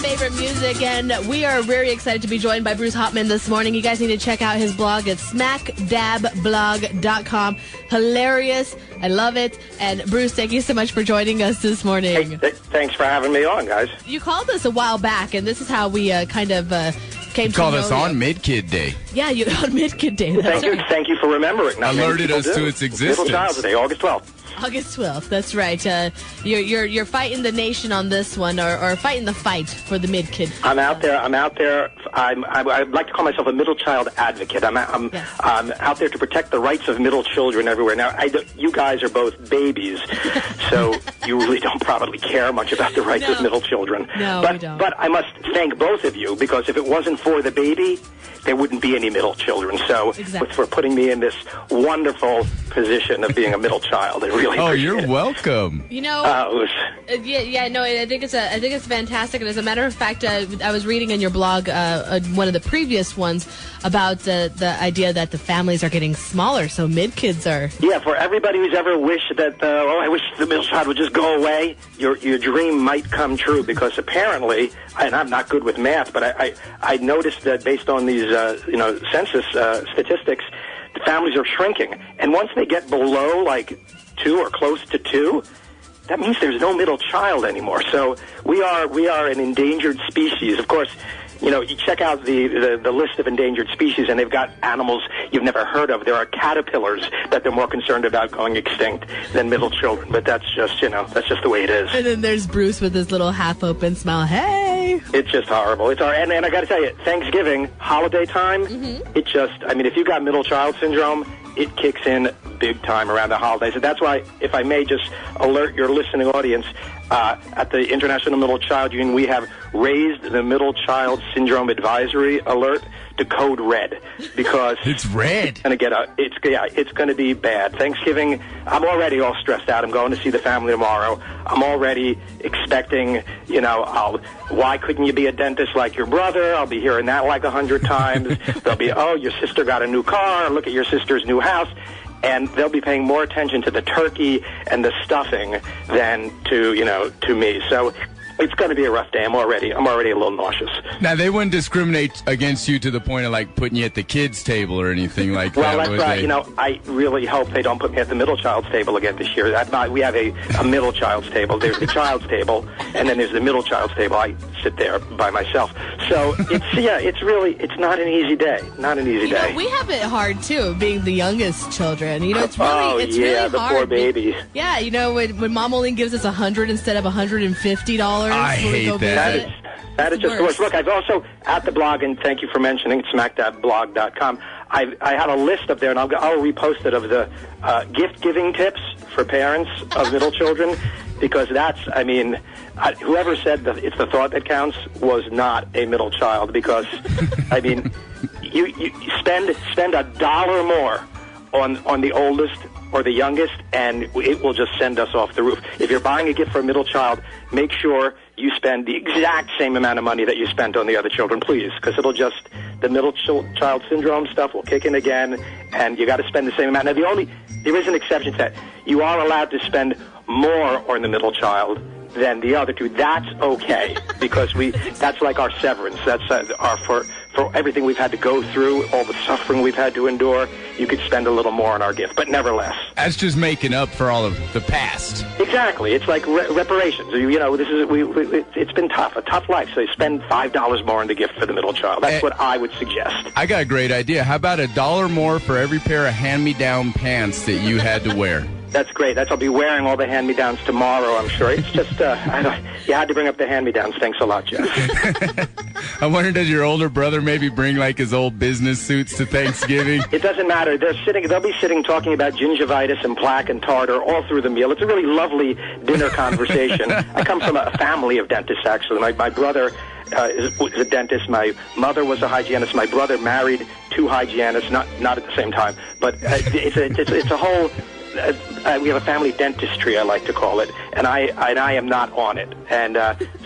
favorite music, and we are very excited to be joined by Bruce Hopman this morning. You guys need to check out his blog. It's smackdabblog.com. Hilarious. I love it. And Bruce, thank you so much for joining us this morning. Hey, thanks for having me on, guys. You called us a while back, and this is how we came to know you. Called us on Mid-Kid Day. Yeah, on Mid-Kid Day. Thank you for remembering. Alerted us to its existence. Middle Child's Day, August 12th. August 12th, that's right. You're fighting the nation on this one, or fighting the fight for the mid-kid. I'm out there. I'd like to call myself a middle child advocate. I'm out there to protect the rights of middle children everywhere. Now, you guys are both babies, so you really don't probably care much about the rights of middle children. No, we don't. But I must thank both of you, because if it wasn't for the baby, there wouldn't be any middle children. So for putting me in this wonderful position of being a middle child, I really appreciate you're it. welcome. I think it's fantastic. And as a matter of fact, I was reading in your blog one of the previous ones about the idea that the families are getting smaller, so mid-kids are... Yeah, for everybody who's ever wished that, I wish the middle child would just go away, your dream might come true, because apparently, and I'm not good with math, but I noticed that based on these census statistics, the families are shrinking. And once they get below, like, 2 or close to 2, that means there's no middle child anymore. So we are an endangered species. Of course, you check out the list of endangered species, and they've got animals you've never heard of. There are caterpillars that they're more concerned about going extinct than middle children. But that's just the way it is. And then there's Bruce with his little half-open smile. Hey! It's just horrible. It's and I got to tell you, Thanksgiving, holiday time, if you got middle child syndrome, it kicks in big time around the holidays. And that's why, if I may just alert your listening audience, at the International Middle Child Union, we have raised the Middle Child Syndrome Advisory Alert to code red, because it's red. It's going to be bad. Thanksgiving, I'm already all stressed out. I'm going to see the family tomorrow. I'm already expecting, why couldn't you be a dentist like your brother? I'll be hearing that like 100 times. They'll be, your sister got a new car. Look at your sister's new house. And they'll be paying more attention to the turkey and the stuffing than to me. So it's going to be a rough day. I'm already a little nauseous. Now, they wouldn't discriminate against you to the point of, like, putting you at the kids' table or anything like that. Well, that's right. I really hope they don't put me at the middle child's table again this year. We have a middle child's table. There's the child's table, and then there's the middle child's table. I sit there by myself. So it's not an easy day. Not an easy day. We have it hard too, being the youngest children. It's really the hard. Poor babies. Yeah, when Mom only gives us $100 instead of $150. I hate that. That is just the worst. Look, I've also, at the blog, and thank you for mentioning smackdabblog.com, I have a list up there, and I'll repost it, of the gift-giving tips for parents of middle children, because whoever said that it's the thought that counts was not a middle child, because, you spend $1 more on the oldest or the youngest, and it will just send us off the roof. If you're buying a gift for a middle child, make sure you spend the exact same amount of money that you spent on the other children, please, because the middle child syndrome stuff will kick in again, and you got to spend the same amount. Now, there is an exception to that. You are allowed to spend more on the middle child than the other two. That's okay, because that's like our severance. That's for everything we've had to go through, all the suffering we've had to endure. You could spend a little more on our gift, but nevertheless. That's just making up for all of the past. Exactly. It's like reparations. It's been tough, a tough life. So you spend $5 more on the gift for the middle child. That's what I would suggest. I got a great idea. How about $1 more for every pair of hand-me-down pants that you had to wear? That's great. I'll be wearing all the hand-me-downs tomorrow, I'm sure. It's just, you had to bring up the hand-me-downs. Thanks a lot, Jeff. I wonder, does your older brother maybe bring, like, his old business suits to Thanksgiving? It doesn't matter. They'll be sitting talking about gingivitis and plaque and tartar all through the meal. It's a really lovely dinner conversation. I come from a family of dentists, actually. My brother was a dentist. My mother was a hygienist. My brother married 2 hygienists, not at the same time. But it's a whole... we have a family dentistry, I like to call it, and I am not on it, and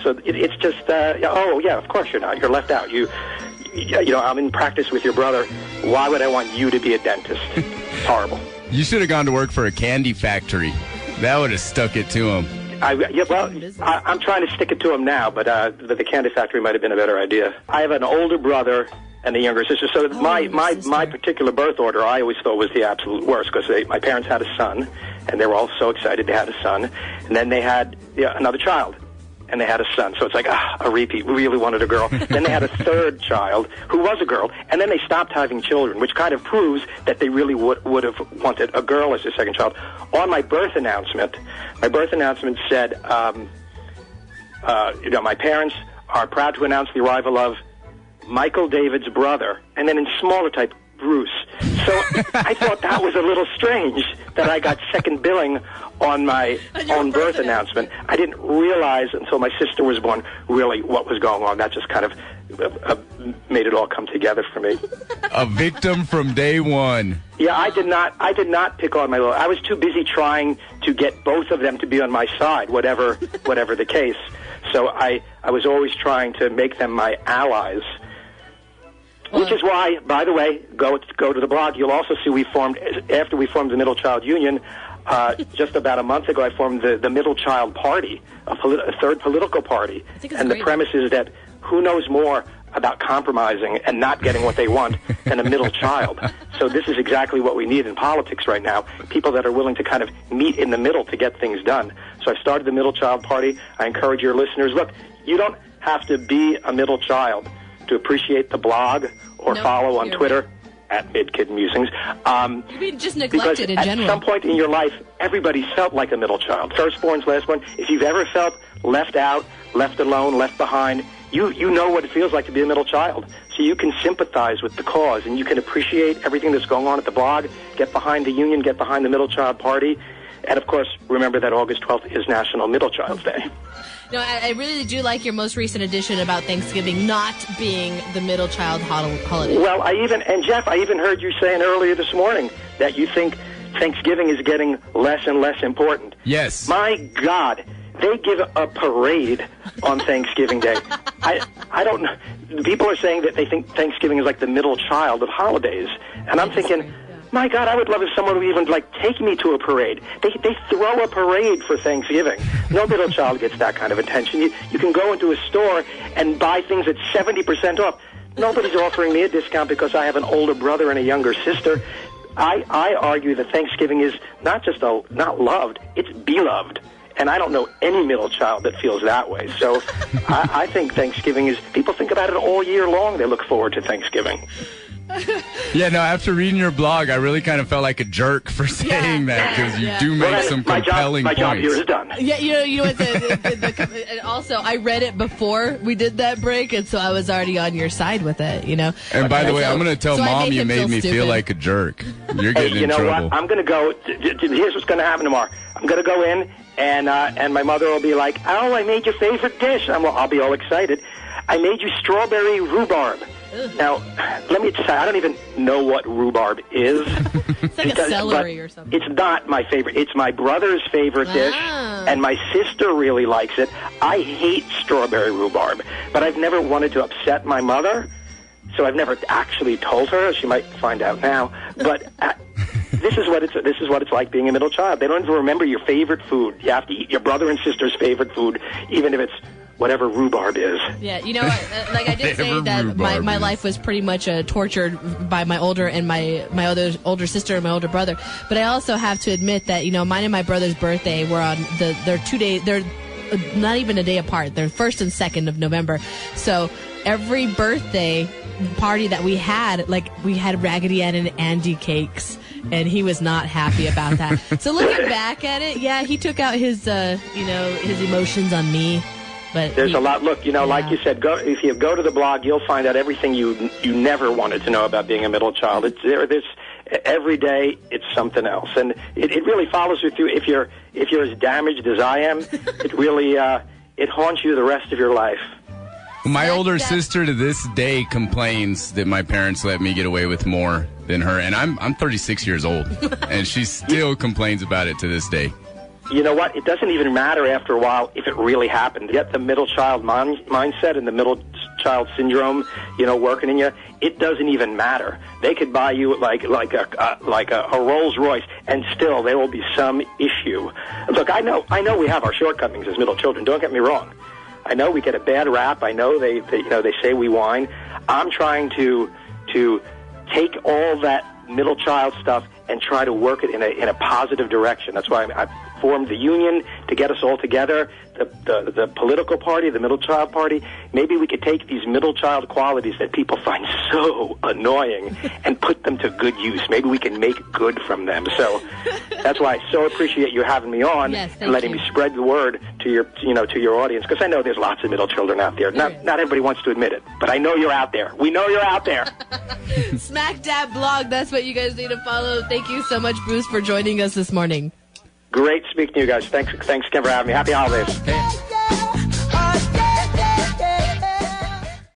so it's just of course you're not. You're left out. I'm in practice with your brother. Why would I want you to be a dentist? It's horrible. You should have gone to work for a candy factory. That would have stuck it to him. I'm trying to stick it to him now, but the Candy Factory might have been a better idea. I have an older brother and a younger sister, so my particular birth order I always thought was the absolute worst, because my parents had a son, and they were all so excited they had a son, and then they had another child, and they had a son. So it's like, a repeat. We really wanted a girl. Then they had a third child, who was a girl, and then they stopped having children, which kind of proves that they really would have wanted a girl as their second child. On my birth announcement said, my parents are proud to announce the arrival of Michael David's brother, and then in smaller type, Bruce. So I thought that was a little strange that I got second billing on my own birth announcement. I didn't realize until my sister was born really what was going on. That just kind of made it all come together for me. A victim from day one. Yeah, I did not pick on my little. I was too busy trying to get both of them to be on my side, whatever the case. So I was always trying to make them my allies. Which is why, by the way, go to the blog. You'll also see after we formed the Middle Child Union, just about a month ago, I formed the Middle Child Party, a third political party. And the premise is that who knows more about compromising and not getting what they want than a middle child. So this is exactly what we need in politics right now, people that are willing to kind of meet in the middle to get things done. So I started the Middle Child Party. I encourage your listeners, look, you don't have to be a middle child to appreciate the blog or follow on Twitter at Midkid Musings. You've been just neglected in general. At some point in your life, everybody felt like a middle child. Firstborns, lastborn. If you've ever felt left out, left alone, left behind, you know what it feels like to be a middle child. So you can sympathize with the cause, and you can appreciate everything that's going on at the blog, get behind the union, get behind the Middle Child Party. And, of course, remember that August 12th is National Middle Child's Day. No, I really do like your most recent edition about Thanksgiving not being the middle child holiday. Well, Jeff, I even heard you saying earlier this morning that you think Thanksgiving is getting less and less important. Yes. My God, they give a parade on Thanksgiving Day. I don't know. People are saying that they think Thanksgiving is like the middle child of holidays. And I'm thinking, my God, I would love if someone would even, take me to a parade. They throw a parade for Thanksgiving. No middle child gets that kind of attention. You can go into a store and buy things at 70% off. Nobody's offering me a discount because I have an older brother and a younger sister. I argue that Thanksgiving is not just not loved, it's beloved. And I don't know any middle child that feels that way. So I think Thanksgiving is, people think about it all year long. They look forward to Thanksgiving. Yeah, no, after reading your blog, I really kind of felt like a jerk for saying that, because you do make some compelling points. My job here is done. Yeah, you know what? And also, I read it before we did that break, and so I was already on your side with it, And by the way, I'm going to tell Mom you made me feel like a jerk. You're getting in trouble. What? I'm going to go. Here's what's going to happen tomorrow. I'm going to go in, and my mother will be like, "Oh, I made your favorite dish." I'll be all excited. I made you strawberry rhubarb. Now, let me say, I don't even know what rhubarb is. It's like a celery or something. It's not my favorite. It's my brother's favorite dish, and my sister really likes it. I hate strawberry rhubarb, but I've never wanted to upset my mother, so I've never actually told her. She might find out now, but this is what it's like being a middle child. They don't even remember your favorite food. You have to eat your brother and sister's favorite food, even if it's whatever rhubarb is. Yeah, you know what? Like I did say that my life was pretty much tortured by my older older sister and my older brother. But I also have to admit that mine and my brother's birthday were on they're 2 days. They're not even a day apart. They're 1st and 2nd of November. So every birthday party that we had Raggedy Ann and Andy cakes. And he was not happy about that. So looking back at it, yeah, he took out his his emotions on me. But there's a lot. Look, like you said, if you go to the blog, you'll find out everything you never wanted to know about being a middle child. It's there's every day it's something else, and it really follows you through. If you're as damaged as I am, it really it haunts you the rest of your life. My older sister to this day complains that my parents let me get away with more than her, and I'm 36 years old, and she still complains about it to this day. You know what? It doesn't even matter after a while if it really happened. Yet the middle child mindset and the middle child syndrome, working in you, it doesn't even matter. They could buy you like a Rolls Royce, and still there will be some issue. Look, I know we have our shortcomings as middle children. Don't get me wrong. I know we get a bad rap. I know they say we whine. I'm trying to take all that middle child stuff and try to work it in a positive direction. That's why I formed the union to get us all together. The political party, the middle child party. Maybe we could take these middle child qualities that people find so annoying and put them to good use. Maybe we can make good from them. So that's why I so appreciate you having me on and letting me spread the word to your audience, because I know there's lots of middle children out there. Not everybody wants to admit it, but I know you're out there. We know you're out there. Smack Dad Blog. That's what you guys need to follow. Thank you so much, Bruce, for joining us this morning. Great speaking to you guys. Thanks again for having me. Happy holidays. Hey.